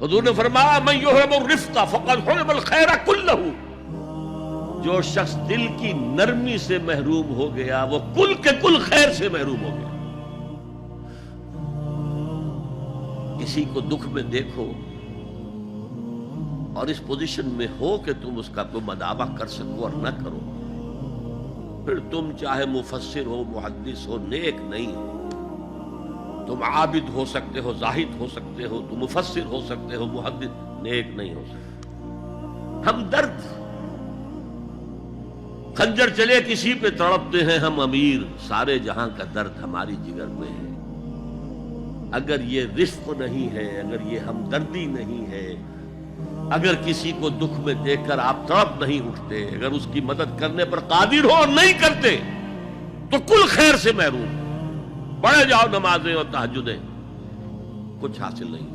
हुजूर ने फरमाया मैं युहरमुर रिफ्का फक़द हुरिमल खैरा कुल्लहू, जो शख्स दिल की नरमी से महरूम हो गया वो कुल के कुल खैर से महरूम हो गया। किसी को दुख में देखो और इस पोजीशन में हो कि तुम उसका कोई मदावा कर सको और न करो, फिर तुम चाहे मुफस्सिर हो, मुहद्दिस हो, नेक नहीं हो। तुम आबिद हो सकते हो, जाहिद हो सकते हो, तुम मुफस्सिर हो सकते हो, मुहद्दिस, नेक नहीं हो सकते। हम दर्द, खंजर चले किसी पे तड़पते हैं हम अमीर, सारे जहां का दर्द हमारी जिगर में है। अगर ये रिफ्क नहीं है, अगर ये हमदर्दी नहीं है, अगर किसी को दुख में देखकर आप तड़प नहीं उठते, अगर उसकी मदद करने पर कादिर हो और नहीं करते, तो कुल खैर से महरूम। पढ़े जाओ नमाजें और तहज्जुदें, कुछ हासिल नहीं।